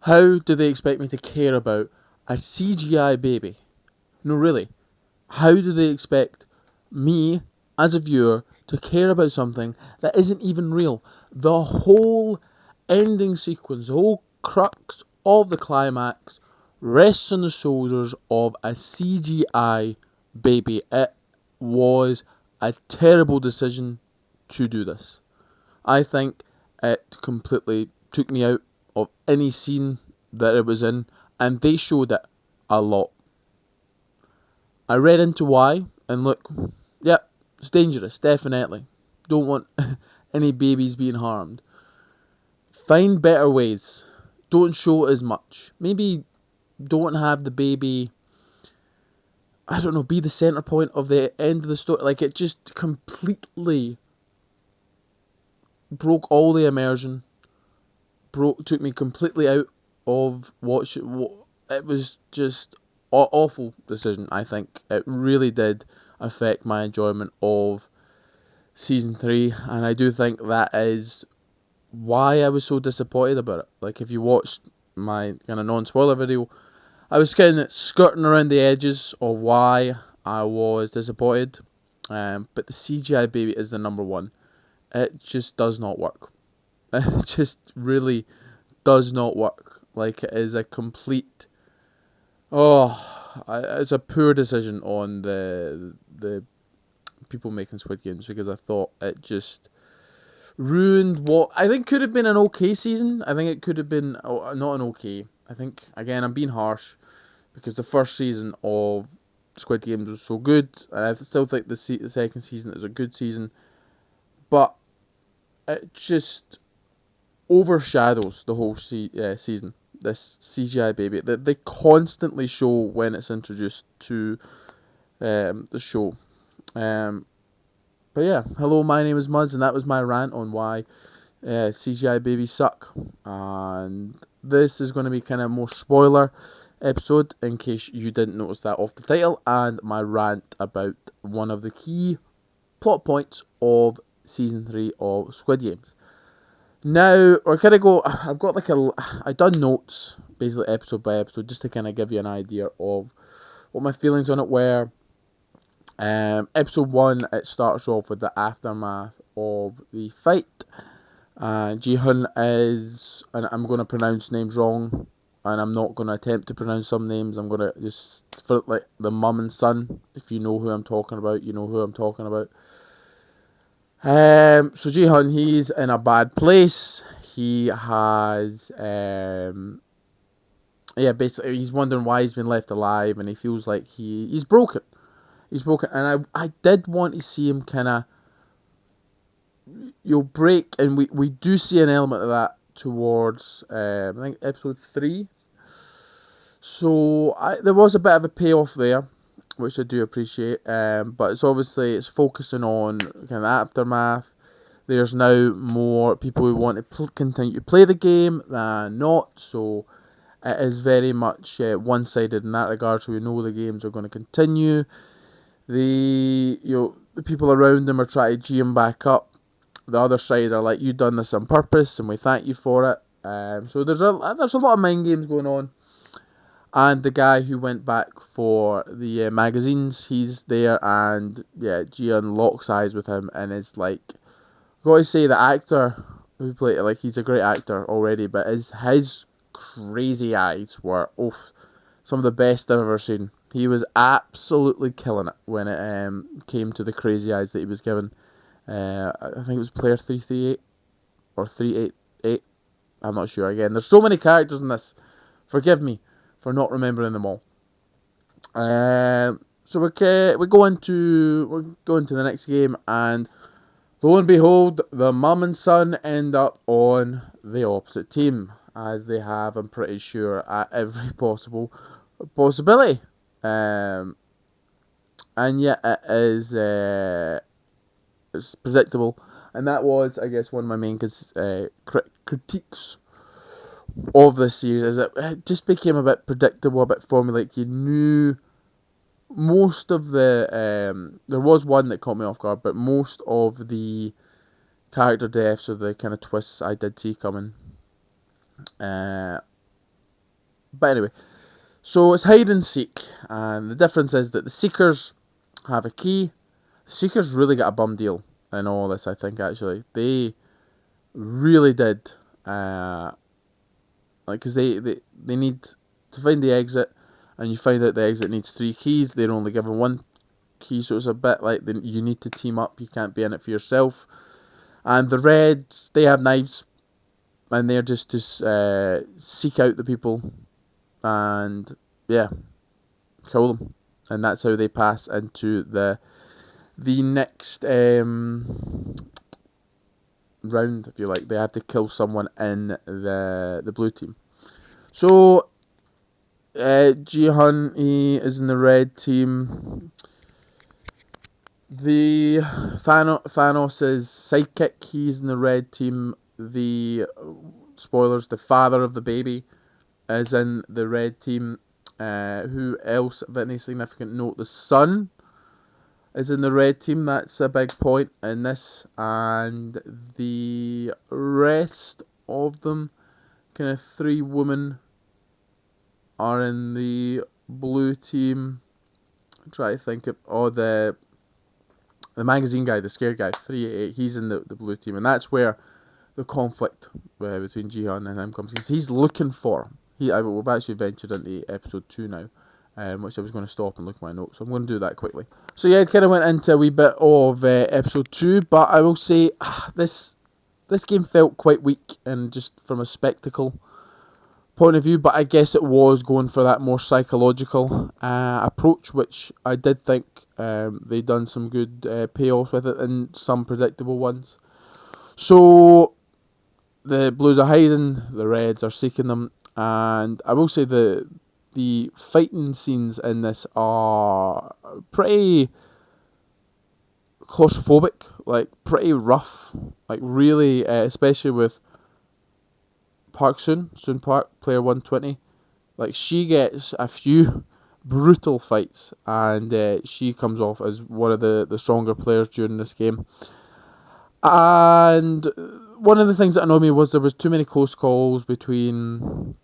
How do they expect me to care about a CGI baby? No, really. How do they expect me, as a viewer, to care about something that isn't even real? The whole ending sequence, the whole crux of the climax, rests on the shoulders of a CGI baby. It was a terrible decision to do this. I think it completely took me out of any scene that it was in, and they showed it a lot. I read into why, and look, yep, it's dangerous, definitely. Don't want any babies being harmed. Find better ways. Don't show it as much. Maybe don't have the baby, I don't know, be the centre point of the end of the story. Like, it just completely broke all the immersion. Took me completely out of what it was just awful decision. I think it really did affect my enjoyment of season 3, and I do think that is why I was so disappointed about it. Like, if you watched my kind of non-spoiler video, I was kind of skirting around the edges of why I was disappointed. But the CGI baby is the number one. It just does not work. It just really does not work. Like, it is a complete... it's a poor decision on the people making Squid Games, because I thought it just ruined what I think could have been an okay season. I think it could have been not an okay. I think, again, I'm being harsh, because the first season of Squid Games was so good, and I still think the second season is a good season, but it just overshadows the whole season. This CGI baby that they constantly show when it's introduced to the show. But yeah, hello, my name is Muzz, and that was my rant on why CGI babies suck. And this is going to be kind of more spoiler episode, in case you didn't notice that off the title, and my rant about one of the key plot points of season 3 of Squid Games. Now, we're kind of I've got I done notes, basically episode by episode, just to kind of give you an idea of what my feelings on it were. Episode 1, it starts off with the aftermath of the fight. Ji-hun is, and I'm going to pronounce names wrong, and I'm not going to attempt to pronounce some names. I'm going to just, for like the mum and son, if you know who I'm talking about, you know who I'm talking about. So Ji-hun, he's in a bad place. He has, basically he's wondering why he's been left alive, and he feels like he's broken. He's broken, and I did want to see him kind of, break, and we do see an element of that towards, I think, episode 3. So there was a bit of a payoff there, which I do appreciate, but it's focusing on kind of aftermath. There's now more people who want to continue to play the game than not, so it is very much one-sided in that regard. So we know the games are going to continue. The people around them are trying to G him back up. The other side are like, "You've done this on purpose, and we thank you for it." So there's a lot of mind games going on. And the guy who went back for the magazines, he's there, and Jian locks eyes with him, and is like, I've got to say, the actor who played it, like, he's a great actor already, but his crazy eyes were some of the best I've ever seen. He was absolutely killing it when it came to the crazy eyes that he was given. I think it was player 338 or 388. I'm not sure. Again, there's so many characters in this. Forgive me for not remembering them all. So we go into the next game, and lo and behold, the mum and son end up on the opposite team, as they have, I'm pretty sure, at every possible possibility. And yet it is it's predictable, and that was, I guess, one of my main critiques of this series, is that it just became a bit predictable, a bit formulaic. You knew most of the there was one that caught me off guard, but most of the character deaths or the kind of twists I did see coming. But anyway, so it's hide and seek, and the difference is that the seekers have a key. The seekers really got a bum deal in all this, I think, actually. They really did. Because they need to find the exit, and you find out the exit needs 3 keys. They're only given 1 key, so it's a bit like you need to team up. You can't be in it for yourself. And the Reds, they have knives, and they're just to seek out the people and, yeah, kill them. And that's how they pass into the next round, if you like. They have to kill someone in the blue team. So Ji-hun, he is in the red team. The Thanos' sidekick, he's in the red team. The spoilers, the father of the baby is in the red team. Who else of any significant note? The son is in the red team. That's a big point in this. And the rest of them, kind of 3 women, are in the blue team. Try to think of the magazine guy, the scared guy, 388. He's in the blue team, and that's where the conflict between Ji-hun and him comes. He's looking for him. We've actually ventured into episode 2 now, which I was going to stop and look at my notes, so I'm going to do that quickly. So yeah, it kind of went into a wee bit of episode 2, but I will say this game felt quite weak, and just from a spectacle point of view, but I guess it was going for that more psychological approach, which I did think they done some good payoffs with it, and some predictable ones. So the Blues are hiding, the Reds are seeking them, and I will say the fighting scenes in this are pretty claustrophobic, like pretty rough, like really, especially with Soon Park, player 120. Like, she gets a few brutal fights, and she comes off as one of the stronger players during this game. And one of the things that annoyed me was there was too many close calls between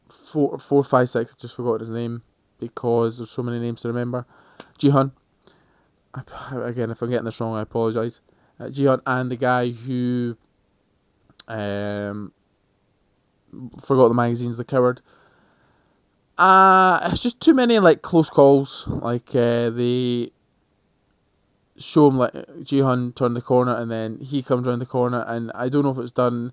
4, 5, 6. I just forgot his name because there's so many names to remember. Ji-hun. Again, if I'm getting this wrong, I apologise. Ji-hun and the guy who forgot the magazines, the coward. It's just too many like close calls. Like they show him like Ji-hun turn the corner and then he comes around the corner, and I don't know if it's done.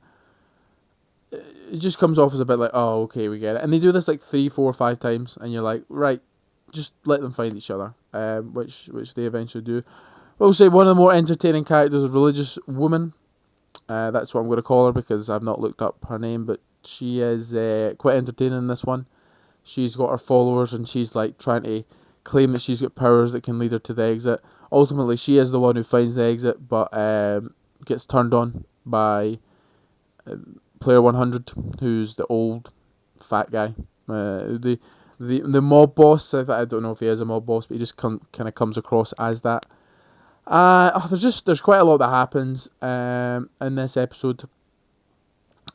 It just comes off as a bit like, oh, okay, we get it. And they do this like 3, 4, 5 times, and you're like, right, just let them find each other. Which they eventually do. I will say one of the more entertaining characters is a religious woman. That's what I'm going to call her because I've not looked up her name, but she is quite entertaining in this one. She's got her followers, and she's like trying to claim that she's got powers that can lead her to the exit. Ultimately, she is the one who finds the exit, but gets turned on by player 100, who's the old fat guy. The mob boss. I don't know if he is a mob boss, but he just kind of comes across as that. There's quite a lot that happens in this episode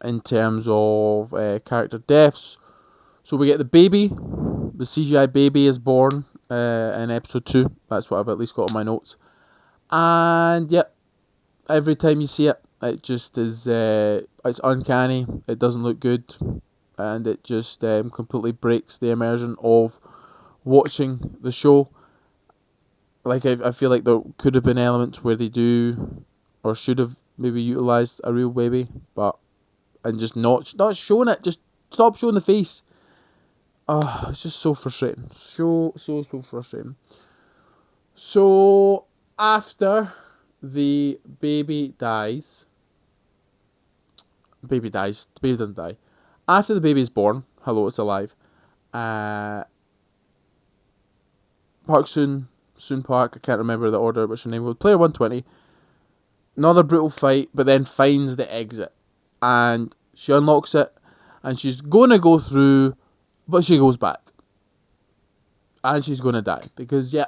in terms of character deaths. So we get the baby. The CGI baby is born in episode 2. That's what I've at least got on my notes. And yep, every time you see it, it just is. It's uncanny. It doesn't look good, and it just completely breaks the immersion of watching the show. Like, I feel like there could have been elements where they do or should have maybe utilised a real baby, and just not showing it. Just stop showing the face. Oh, it's just so frustrating. So frustrating. So after the baby dies, the baby doesn't die. After the baby is born, hello, it's alive. Park Soon Park, I can't remember the order, what's her name was. Player 120. Another brutal fight, but then finds the exit. And she unlocks it, and she's going to go through, but she goes back. And she's going to die. Because, yeah,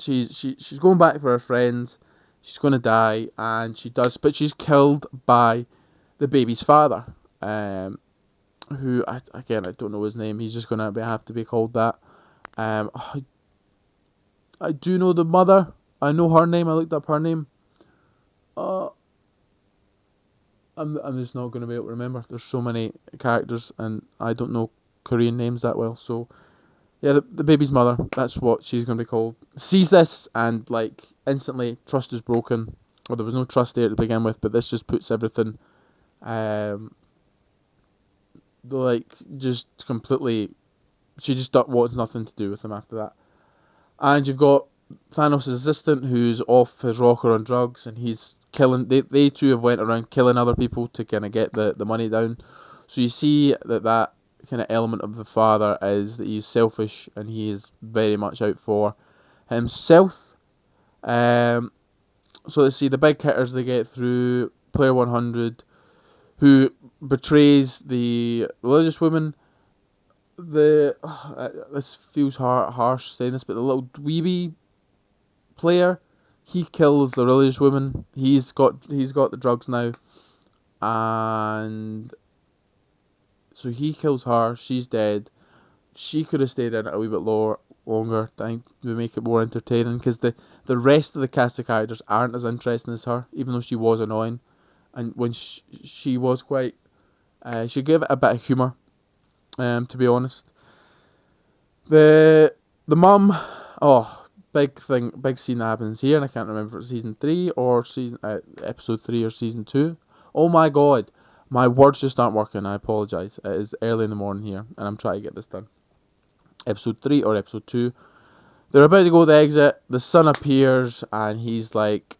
she's going back for her friends. She's going to die, and she does, but she's killed by the baby's father. who I don't know his name. He's just gonna have to be called that. I do know the mother. I know her name. I looked up her name. Uh, I'm just not gonna be able to remember. There's so many characters, and I don't know Korean names that well. So yeah, the baby's mother. That's what she's gonna be called. Sees this and like instantly trust is broken. Well, there was no trust there to begin with, but this just puts everything, like just completely. She just wants nothing to do with him after that. And you've got Thanos' assistant who's off his rocker on drugs, and he's killing. They two have went around killing other people to kind of get the money down. So you see that kind of element of the father is that he's selfish and he is very much out for himself. So let's see the big hitters they get through. Player 100, who betrays the religious woman. This feels harsh saying this, but the little dweeby player, he kills the religious woman. He's got the drugs now, and so he kills her. She's dead. She could have stayed in it a wee bit longer. I think to make it more entertaining, because the rest of the cast of characters aren't as interesting as her, even though she was annoying, and when she was quite, she gave it a bit of humour. To be honest, the mum, big scene that happens here, and I can't remember if it's season 3 or episode 3 or season 2. Oh my god, my words just aren't working. I apologise. It is early in the morning here, and I'm trying to get this done. Episode 3 or episode 2. They're about to go to the exit. The son appears, and he's like,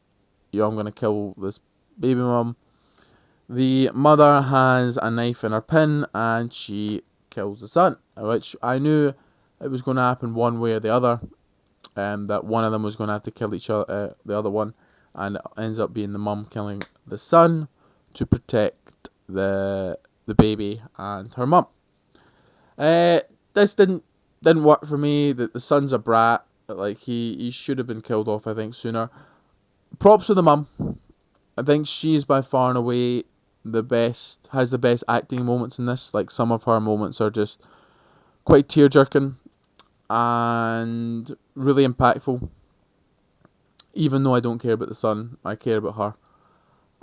"Yo, I'm gonna kill this baby mum." The mother has a knife in her pin, and she kills the son, which I knew it was going to happen one way or the other. That one of them was going to have to kill each other, the other one, and it ends up being the mum killing the son to protect the baby and her mum. This didn't work for me. The son's a brat. Like he should have been killed off, I think, sooner. Props to the mum. I think she is by far and away has the best acting moments in this. Like some of her moments are just quite tear jerking and really impactful. Even though I don't care about the son, I care about her.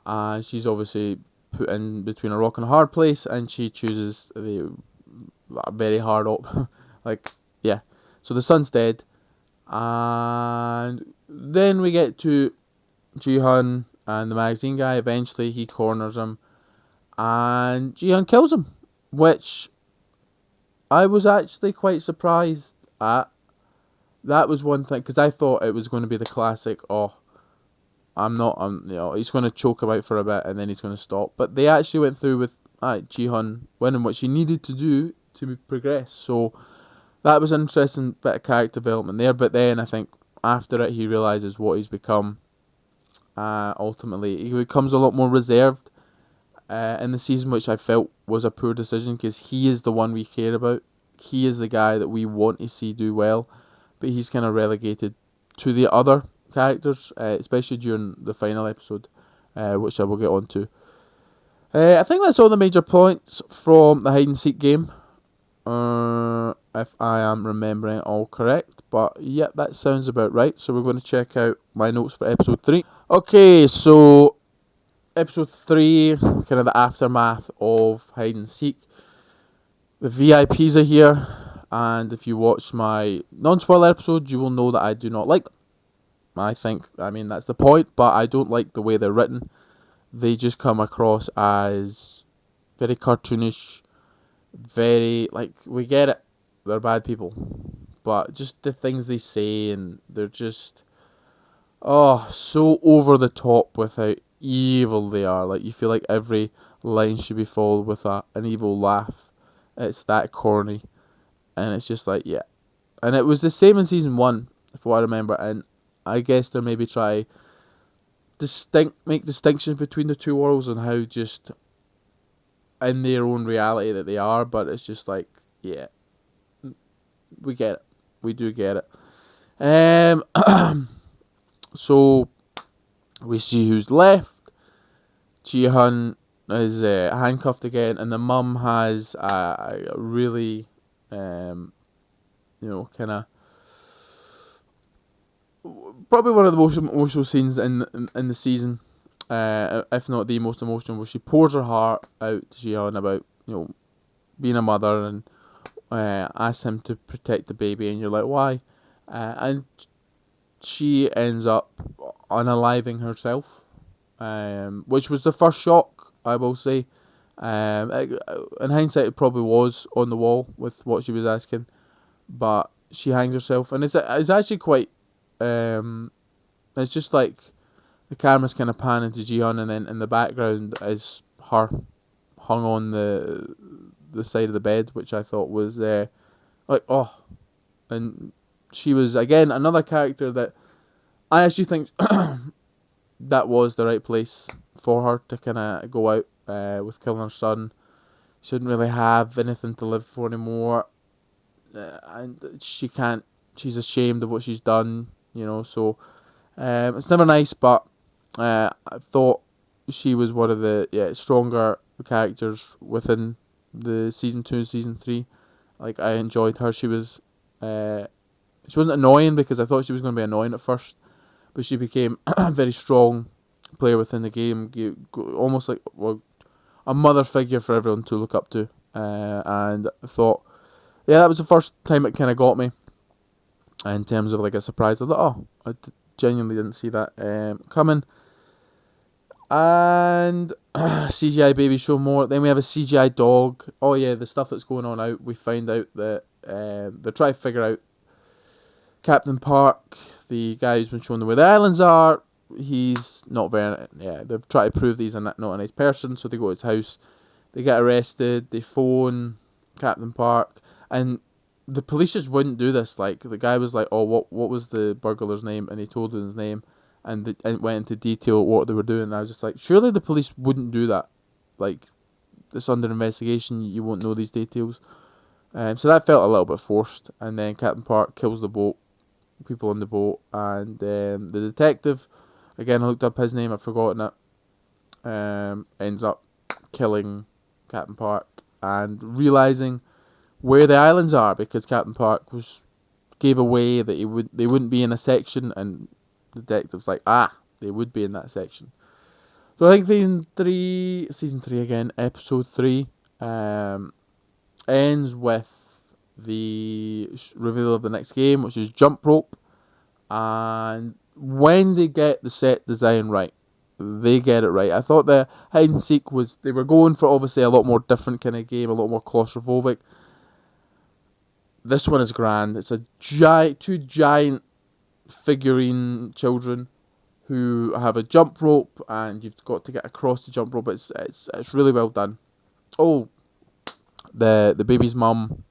And she's obviously put in between a rock and a hard place, and she chooses the very hard op. Like, yeah. So the son's dead. And then we get to Ji-hun and the magazine guy. Eventually he corners him, and Ji-hun kills him, which I was actually quite surprised at. That was one thing, because I thought it was going to be the classic, he's going to choke him out for a bit and then he's going to stop. But they actually went through with Ji-hun winning what she needed to do to progress. So that was an interesting bit of character development there. But then I think after it he realises what he's become. Ultimately, he becomes a lot more reserved in the season, which I felt was a poor decision, because he is the one we care about. He is the guy that we want to see do well, but he's kind of relegated to the other characters, especially during the final episode, which I will get on to. I think that's all the major points from the hide and seek game, if I am remembering it all correct. But yeah, that sounds about right. So we're going to check out my notes for episode 3. Okay, so episode 3, kind of the aftermath of hide and seek. The VIPs are here, and if you watch my non-spoiler episode, you will know that I do not like them. That's the point, but I don't like the way they're written. They just come across as very cartoonish, very, like, we get it, they're bad people, but just the things they say, and they're just, so over the top with how evil they are. Like, you feel like every line should be followed with an evil laugh. It's that corny, and it's just like, yeah. And it was the same in season 1, if what I remember, and I guess they're maybe try make distinctions between the two worlds and how just in their own reality that they are, but it's just like, yeah, we get it. We do get it. So we see who's left. Ji-hun, is handcuffed again, and the mum has a really, kind of probably one of the most emotional scenes in the season, if not the most emotional, where she pours her heart out to Jihan about being a mother and asks him to protect the baby, and you're like, why? And she ends up unaliving herself, which was the first shock, I will say. In hindsight, it probably was on the wall with what she was asking, but she hangs herself, and it's actually quite. It's just like the camera's kind of panning to Jihan, and then in the background is her hung on the side of the bed, which I thought was and she was again another character that I actually think that was the right place for her to kind of go out with killing her son. She didn't really have anything to live for anymore, and she can't. She's ashamed of what she's done, So it's never nice, but I thought she was one of the stronger characters within the season 2 and season 3. Like, I enjoyed her. She wasn't annoying, because I thought she was going to be annoying at first, but she became a very strong player within the game, almost like a mother figure for everyone to look up to. And I thought, that was the first time it kind of got me in terms of like a surprise. I thought, I genuinely didn't see that coming. And CGI baby show more. Then we have a CGI dog. Oh yeah, the stuff that's going on out. We find out that they're trying to figure out Captain Park, the guy who's been shown where the islands are. He's not very. Yeah, they're trying to prove that he's not a nice person. So they go to his house. They get arrested. They phone Captain Park, and the police just wouldn't do this. Like, the guy was like, "Oh, what was the burglar's name?" And he told him his name. And went into detail what they were doing. And I was just like, surely the police wouldn't do that. Like, it's under investigation, you won't know these details. So that felt a little bit forced. And then Captain Park kills the people on the boat. And the detective, again, I looked up his name, I've forgotten it, ends up killing Captain Park and realising where the islands are, because Captain Park gave away that they wouldn't be in a section, and the detective's like, they would be in that section. So I think season 3 again, episode 3, ends with the reveal of the next game, which is jump rope. And when they get the set design right, they get it right. I thought the hide and seek they were going for obviously a lot more different kind of game, a lot more claustrophobic. This one is grand. It's two giant figurine children who have a jump rope, and you've got to get across the jump rope. It's really well done. Oh, the baby's mum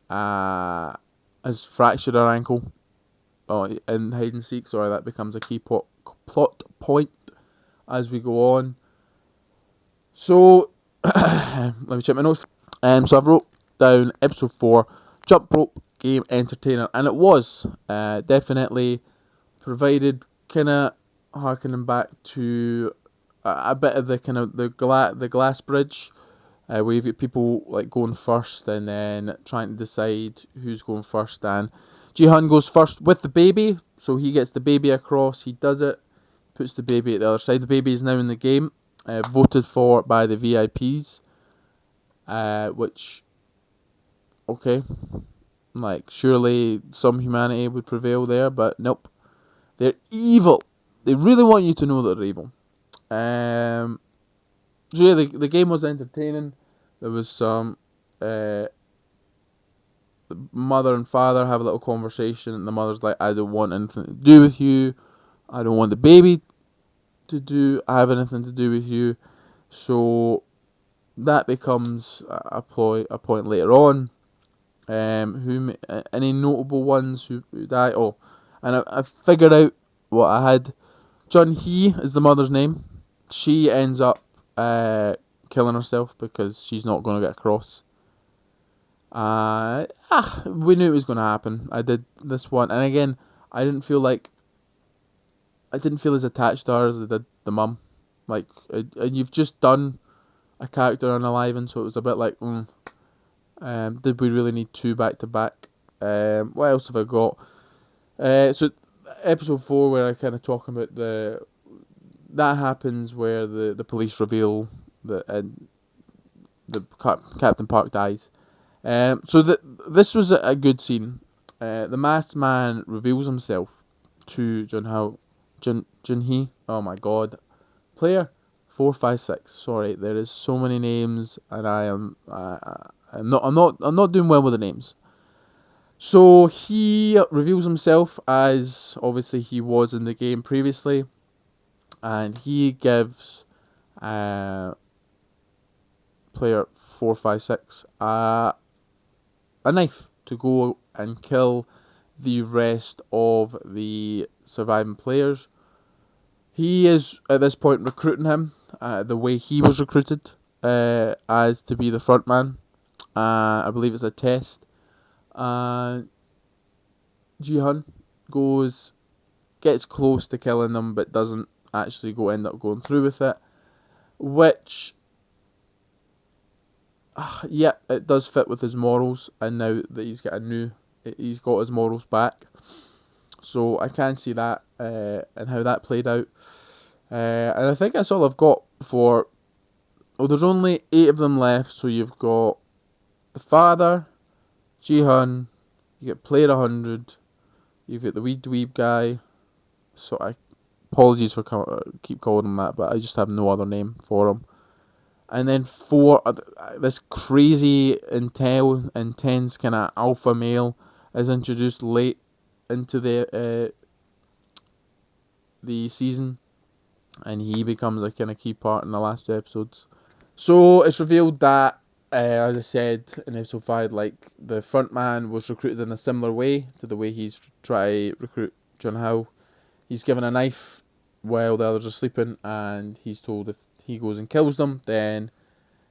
has fractured her ankle. Oh, in hide and seek. Sorry, that becomes a key plot point as we go on. So let me check my notes. So I've wrote down episode 4, jump rope game entertainer, and it was definitely provided, kind of harkening back to a bit of the kind of the glass bridge, where you've got people like going first and then trying to decide who's going first. And Jihan goes first with the baby, so he gets the baby across. He does it, puts the baby at the other side. The baby is now in the game, voted for by the VIPs, which, okay, like, surely some humanity would prevail there, but nope. They're evil. They really want you to know that they're evil. So yeah, the game was entertaining. There was some the mother and father have a little conversation, and the mother's like, I don't want anything to do with you. I don't want the baby to have anything to do with you. So that becomes a point later on. Any notable ones who die? Oh, and I figured out what I had. Jun Hee is the mother's name. She ends up killing herself because she's not going to get across. We knew it was going to happen. I did this one, and again, I didn't feel as attached to her as I did the mum. Like, and you've just done a character unaliving, so it was a bit like, did we really need 2 back to back? What else have I got? So episode 4, where I kind of talk about that happens where the police reveal that the Captain Park dies. So this was a good scene. The masked man reveals himself to Junhee. Oh my god, player 456. Sorry, there is so many names, and I'm not doing well with the names. So he reveals himself as obviously he was in the game previously, and he gives player 456 a knife to go and kill the rest of the surviving players. He is at this point recruiting him the way he was recruited as to be the front man. I believe it's a test. Ji-hun gets close to killing them, but doesn't actually end up going through with it. Which, yeah, it does fit with his morals, and now that he's got his morals back. So I can see that and how that played out. And I think that's all I've got for. Oh, there's only 8 of them left, so you've got the father, Ji-hun, you get player 100, you've got the wee dweeb guy. So apologies for keep calling him that, but I just have no other name for him. And then 4, this crazy, intense kind of alpha male is introduced late into the season, and he becomes a kind of key part in the last 2 episodes. So it's revealed that, as I said in episode 5, like the front man was recruited in a similar way to the way he's tried to recruit Junhao. He's given a knife while the others are sleeping, and he's told if he goes and kills them, then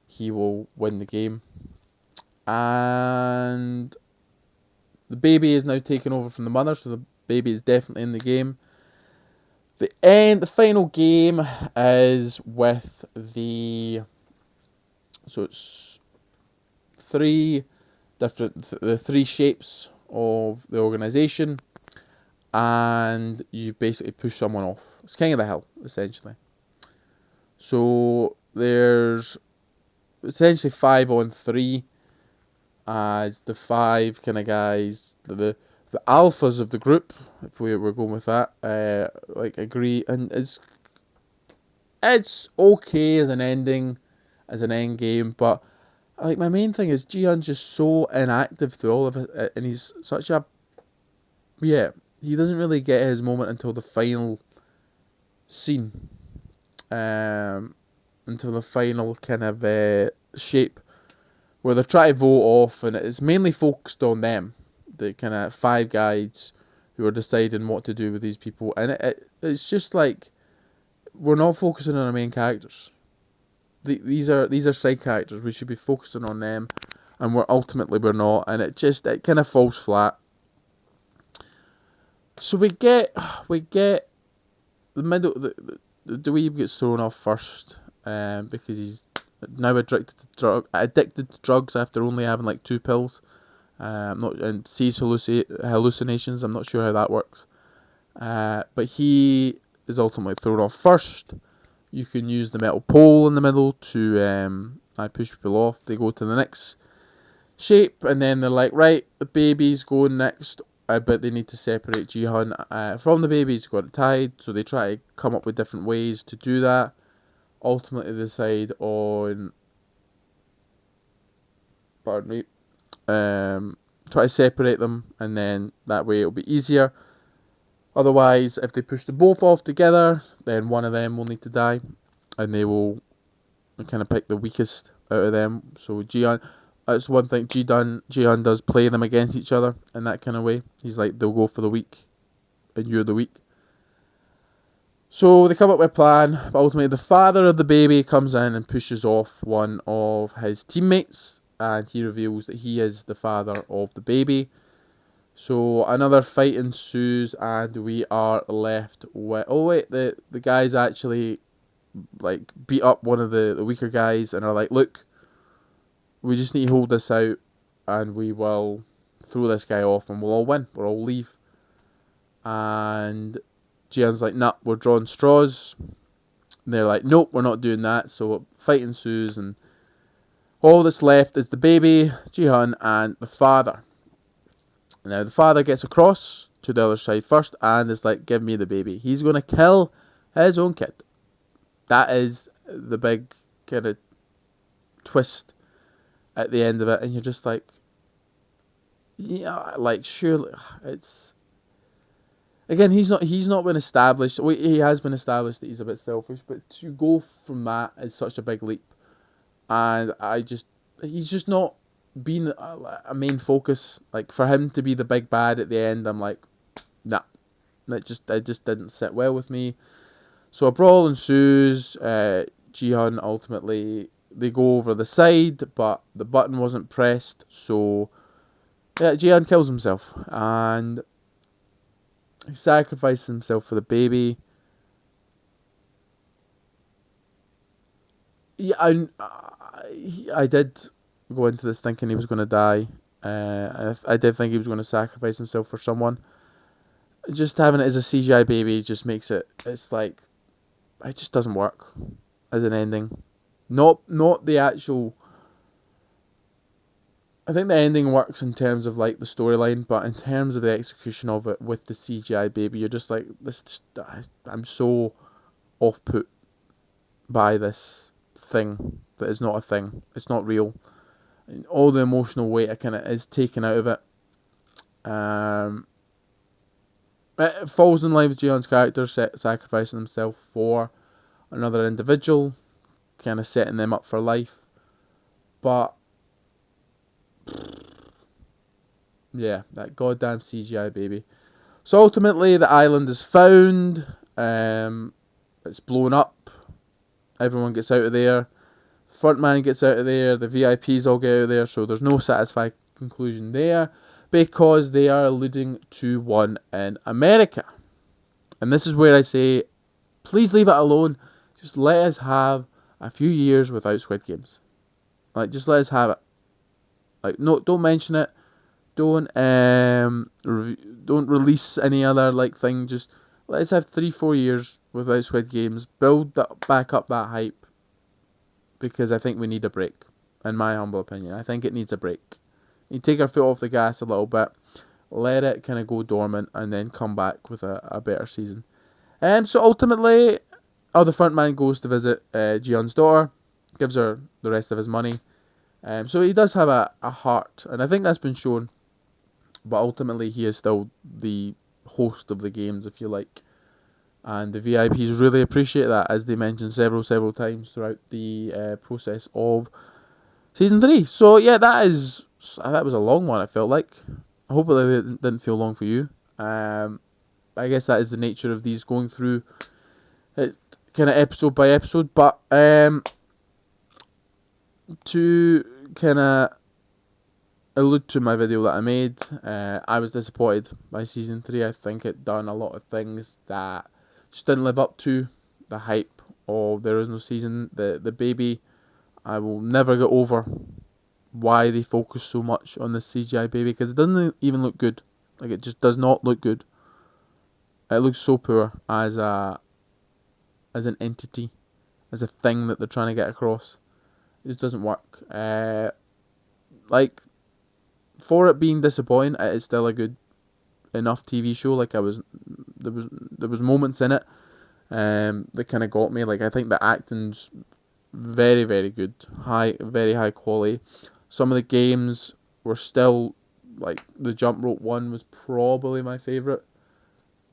he will win the game. And the baby is now taken over from the mother, so the baby is definitely in the game. The final game is with so it's 3 the 3 shapes of the organisation, and you basically push someone off. It's King of the Hill, essentially. So there's essentially 5 on 3 as the 5 kind of guys, the alphas of the group, if we're going with that, agree, and it's okay as an ending, as an end game, but like my main thing is Ji-hun's just so inactive through all of it, and he's such a he doesn't really get his moment until the final scene, until the final kind of shape where they're trying to vote off, and it's mainly focused on them, the kind of 5 guys who are deciding what to do with these people, and it's just like we're not focusing on our main characters. These are side characters. We should be focusing on them, and we're not, and it kind of falls flat. So we get the middle. The dweeb gets thrown off first, because he's now addicted to drugs after only having like 2 pills. And sees hallucinations. I'm not sure how that works. But he is ultimately thrown off first. You can use the metal pole in the middle to push people off. They go to the next shape, and then they're like, right, the baby's going next, but they need to separate Ji-hun from the baby. He's got it tied, so they try to come up with different ways to do that. Ultimately, they decide on, try to separate them, and then that way it'll be easier. Otherwise, if they push them both off together, then one of them will need to die, and they will kind of pick the weakest out of them. So Ji-hun, that's one thing Ji-hun does, play them against each other in that kind of way. He's like, they'll go for the weak, and you're the weak. So they come up with a plan, but ultimately the father of the baby comes in and pushes off one of his teammates, and he reveals that he is the father of the baby. So another fight ensues, and we are left with... Oh wait, the guy's actually like beat up one of the weaker guys and are like, look, we just need to hold this out, and we will throw this guy off, and we'll all win. We'll all leave. And Jian's like, nah, we're drawing straws. And they're like, nope, we're not doing that. So fight ensues, and all that's left is the baby, Jihan, and the father. Now the father gets across to the other side first, and is like, give me the baby. He's going to kill his own kid. That is the big kind of twist at the end of it, and you're just like, yeah, like surely it's. Again, he's not been established. He has been established that he's a bit selfish, but to go from that is such a big leap, and he's just not been a main focus. Like for him to be the big bad at the end, I'm like, nah, it just didn't sit well with me. So a brawl ensues. Jihan ultimately they go over the side, but the button wasn't pressed, so yeah, Jihan kills himself and he sacrifices himself for the baby. Yeah, I did go into this thinking he was going to die. I did think he was going to sacrifice himself for someone. Just having it as a CGI baby just makes it. It's like it just doesn't work as an ending. Not the actual. I think the ending works in terms of like the storyline, but in terms of the execution of it with the CGI baby, you're just like this. I'm so off put by this thing that is not a thing. It's not real. And all the emotional weight kind of is taken out of it. It falls in line with Jihan's character sacrificing himself for another individual, kind of setting them up for life. But yeah, that goddamn CGI baby. So ultimately, the island is found. It's blown up. Everyone gets out of there. Frontman gets out of there. The VIPs all get out of there. So there's no satisfying conclusion there because they are alluding to one in America. And this is where I say, please leave it alone. Just let us have a few years without Squid Games. Like, just let us have it. Like, no, don't mention it. Don't release any other like thing. Just let's have 3-4 years without Squid Games. Build that back up that hype because I think we need a break. In my humble opinion, I think it needs a break. You take our foot off the gas a little bit, let it kind of go dormant, and then come back with a better season. So ultimately, the front man goes to visit Jiyeon's daughter, gives her the rest of his money. So he does have a heart, and I think that's been shown. But ultimately, he is still the host of the games, if you like. And the VIPs really appreciate that, as they mentioned several times throughout the process of Season 3. So yeah, that was a long one, I felt like. Hopefully it didn't feel long for you. I guess that is the nature of these going through it kind of episode by episode. But to kind of allude to my video that I made, I was disappointed by Season 3. I think it done a lot of things that just didn't live up to the hype of the original season. The baby, I will never get over why they focus so much on the CGI baby, because it doesn't even look good. Like, it just does not look good. It looks so poor as an entity, as a thing that they're trying to get across. It just doesn't work. Like, for it being disappointing, it is still a good enough TV show. Like, there was moments in it that kind of got me. Like, I think the acting's very, very good, very high quality. Some of the games were still, like, the jump rope one was probably my favourite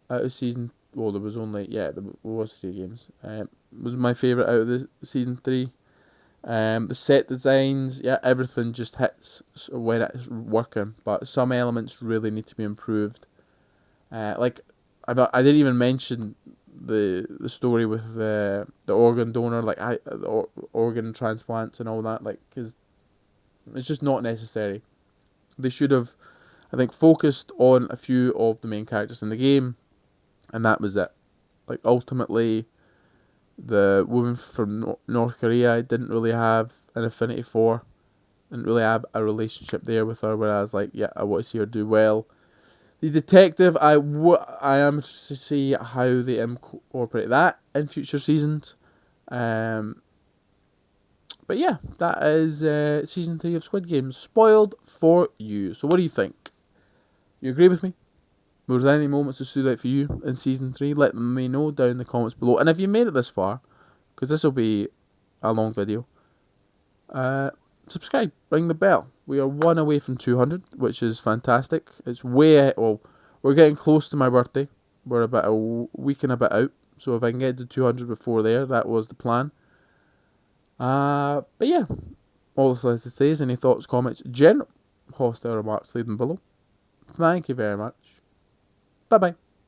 out of season. Well, there was 3 games. Was my favourite out of the season 3. The set designs, everything just hits when it's working, but some elements really need to be improved. Like, I didn't even mention the story with the organ donor, like the organ transplants and all that, like, because it's just not necessary. They should have, I think, focused on a few of the main characters in the game, and that was it. Like, ultimately, The woman from North Korea didn't really have an affinity for, didn't really have a relationship there with her, whereas, like, yeah, I want to see her do well. The detective, I am interested to see how they incorporate that in future seasons. But yeah, that is season 3 of Squid Games spoiled for you. So what do you think? You agree with me? Were there any moments that stood out for you in season 3? Let me know down in the comments below. And if you made it this far, because this will be a long video, subscribe, ring the bell. We are one away from 200, which is fantastic. It's way, well, we're getting close to my birthday. We're about a week and a bit out. So if I can get to 200 before there, that was the plan. But yeah, all that's left to say is any thoughts, comments, general hostile remarks, leave them below. Thank you very much. Bye bye.